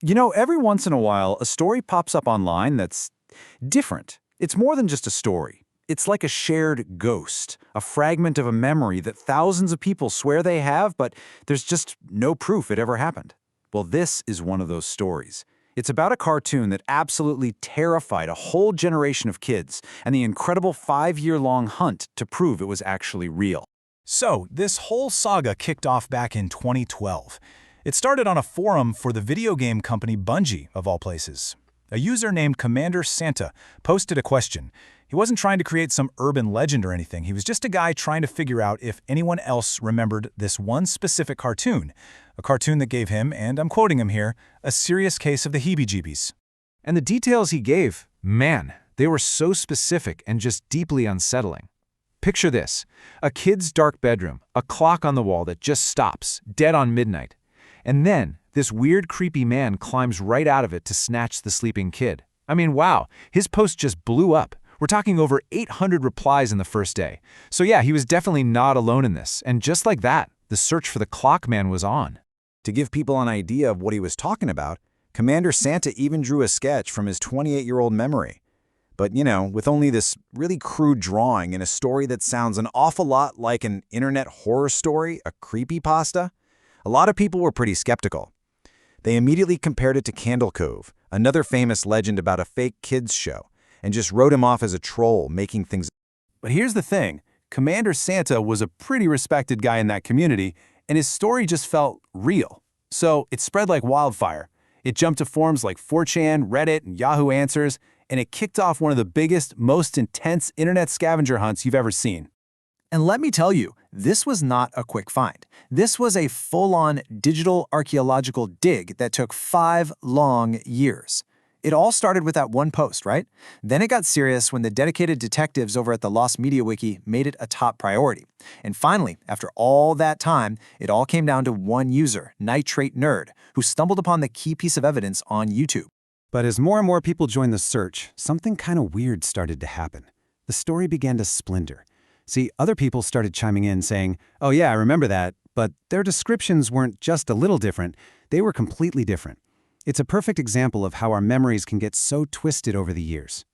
You know, every once in a while, a story pops up online that's different. It's more than just a story. It's like a shared ghost, a fragment of a memory that thousands of people swear they have, but there's just no proof it ever happened. Well, this is one of those stories. It's about a cartoon that absolutely terrified a whole generation of kids and the incredible 5-year-long hunt to prove it was actually real. So, this whole saga kicked off back in 2012. It started on a forum for the video game company Bungie, of all places. A user named Commander Santa posted a question. He wasn't trying to create some urban legend or anything. He was just a guy trying to figure out if anyone else remembered this one specific cartoon. A cartoon that gave him, and I'm quoting him here, a serious case of the heebie-jeebies. And the details he gave, man, they were so specific and just deeply unsettling. Picture this: a kid's dark bedroom, a clock on the wall that just stops, dead on midnight. And then, this weird, creepy man climbs right out of it to snatch the sleeping kid. I mean, wow, his post just blew up. We're talking over 800 replies in the first day. So yeah, he was definitely not alone in this. And just like that, the search for the Clockman was on. To give people an idea of what he was talking about, Commander Santa even drew a sketch from his 28-year-old memory. But, you know, with only this really crude drawing and a story that sounds an awful lot like an internet horror story, a creepypasta, a lot of people were pretty skeptical. They immediately compared it to Candle Cove, another famous legend about a fake kids show, and just wrote him off as a troll, making things. But here's the thing. Commander Santa was a pretty respected guy in that community, and his story just felt real. So it spread like wildfire. It jumped to forums like 4chan, Reddit, and Yahoo Answers, and it kicked off one of the biggest, most intense internet scavenger hunts you've ever seen. And let me tell you, this was not a quick find. This was a full-on digital archaeological dig that took 5 long years. It all started with that one post, right? Then it got serious when the dedicated detectives over at the Lost Media Wiki made it a top priority. And finally, after all that time, it all came down to one user, Nitrate Nerd, who stumbled upon the key piece of evidence on YouTube. But as more and more people joined the search, something kind of weird started to happen. The story began to splinter. See, other people started chiming in saying, "Oh yeah, I remember that," but their descriptions weren't just a little different, they were completely different. It's a perfect example of how our memories can get so twisted over the years.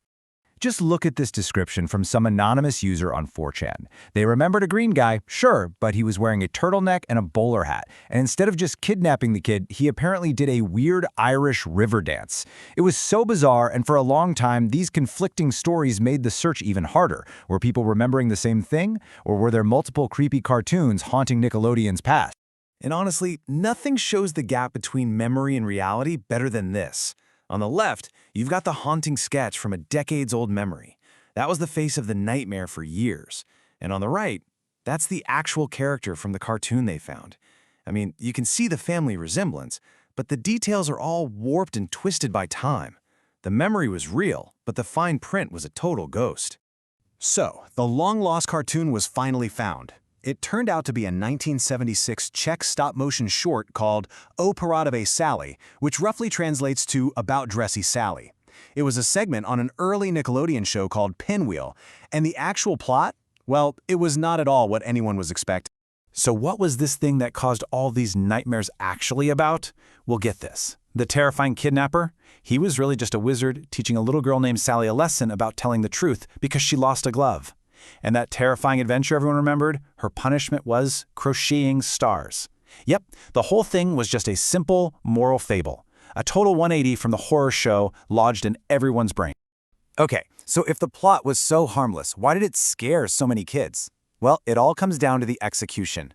Just look at this description from some anonymous user on 4chan. They remembered a green guy, sure, but he was wearing a turtleneck and a bowler hat. And instead of just kidnapping the kid, he apparently did a weird Irish river dance. It was so bizarre, and for a long time, these conflicting stories made the search even harder. Were people remembering the same thing? Or were there multiple creepy cartoons haunting Nickelodeon's past? And honestly, nothing shows the gap between memory and reality better than this. On the left, you've got the haunting sketch from a decades-old memory. That was the face of the nightmare for years. And on the right, that's the actual character from the cartoon they found. I mean, you can see the family resemblance, but the details are all warped and twisted by time. The memory was real, but the fine print was a total ghost. So, the long-lost cartoon was finally found. It turned out to be a 1976 Czech stop-motion short called O Parádivé Sally, which roughly translates to About Dressy Sally. It was a segment on an early Nickelodeon show called Pinwheel, and the actual plot? Well, it was not at all what anyone was expecting. So what was this thing that caused all these nightmares actually about? Well, get this. The terrifying kidnapper? He was really just a wizard teaching a little girl named Sally a lesson about telling the truth because she lost a glove. And that terrifying adventure everyone remembered, her punishment was crocheting stars. Yep, the whole thing was just a simple moral fable. A total 180 from the horror show lodged in everyone's brain. Okay, so if the plot was so harmless, why did it scare so many kids? Well, it all comes down to the execution.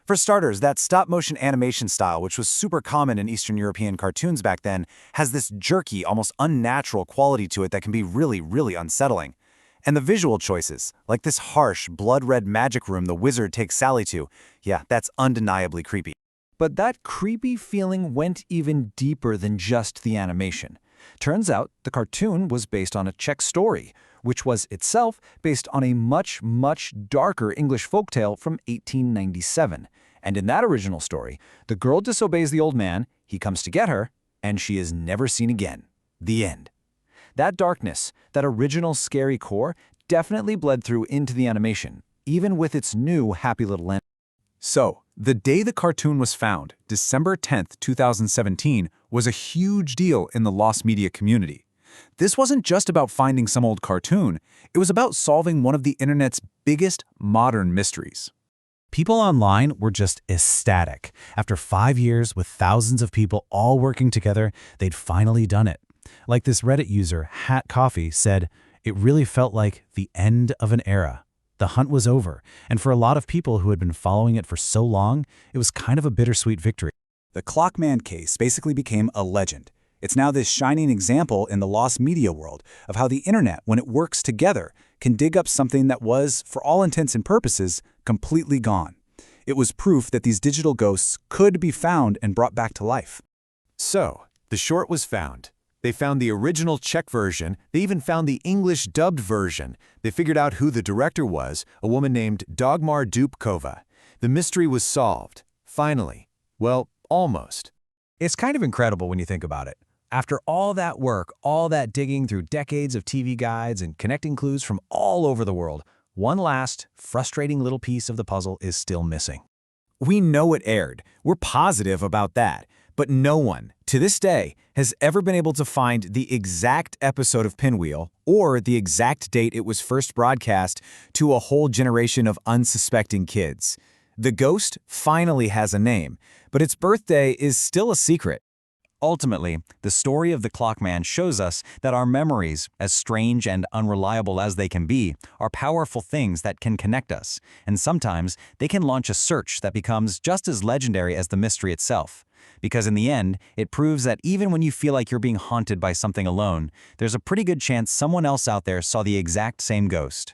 For starters, that stop-motion animation style, which was super common in Eastern European cartoons back then, has this jerky, almost unnatural quality to it that can be really, really unsettling. And the visual choices, like this harsh, blood-red magic room the wizard takes Sally to, yeah, that's undeniably creepy. But that creepy feeling went even deeper than just the animation. Turns out the cartoon was based on a Czech story, which was itself based on a much, much darker English folktale from 1897. And in that original story, the girl disobeys the old man, he comes to get her, and she is never seen again. The end. That darkness, that original scary core, definitely bled through into the animation, even with its new happy little end. So, The day the cartoon was found, December 10th, 2017, was a huge deal in the lost media community. This wasn't just about finding some old cartoon, it was about solving one of the internet's biggest modern mysteries. People online were just ecstatic. After 5 years with thousands of people all working together, they'd finally done it. Like this Reddit user, Hat Coffee, said, "It really felt like the end of an era. The hunt was over, and for a lot of people who had been following it for so long, it was kind of a bittersweet victory." The Clockman case basically became a legend. It's now this shining example in the lost media world of how the internet, when it works together, can dig up something that was, for all intents and purposes, completely gone. It was proof that these digital ghosts could be found and brought back to life. So, the short was found. They found the original Czech version. They even found the English dubbed version. They figured out who the director was, a woman named Dagmar Dubkova. The mystery was solved. Finally. Well, almost. It's kind of incredible when you think about it. After all that work, all that digging through decades of TV guides and connecting clues from all over the world, one last, frustrating little piece of the puzzle is still missing. We know it aired. We're positive about that. But no one, to this day, has ever been able to find the exact episode of Pinwheel or the exact date it was first broadcast to a whole generation of unsuspecting kids. The ghost finally has a name, but its birthday is still a secret. Ultimately, the story of the Clockman shows us that our memories, as strange and unreliable as they can be, are powerful things that can connect us, and sometimes they can launch a search that becomes just as legendary as the mystery itself. Because in the end, it proves that even when you feel like you're being haunted by something alone, there's a pretty good chance someone else out there saw the exact same ghost.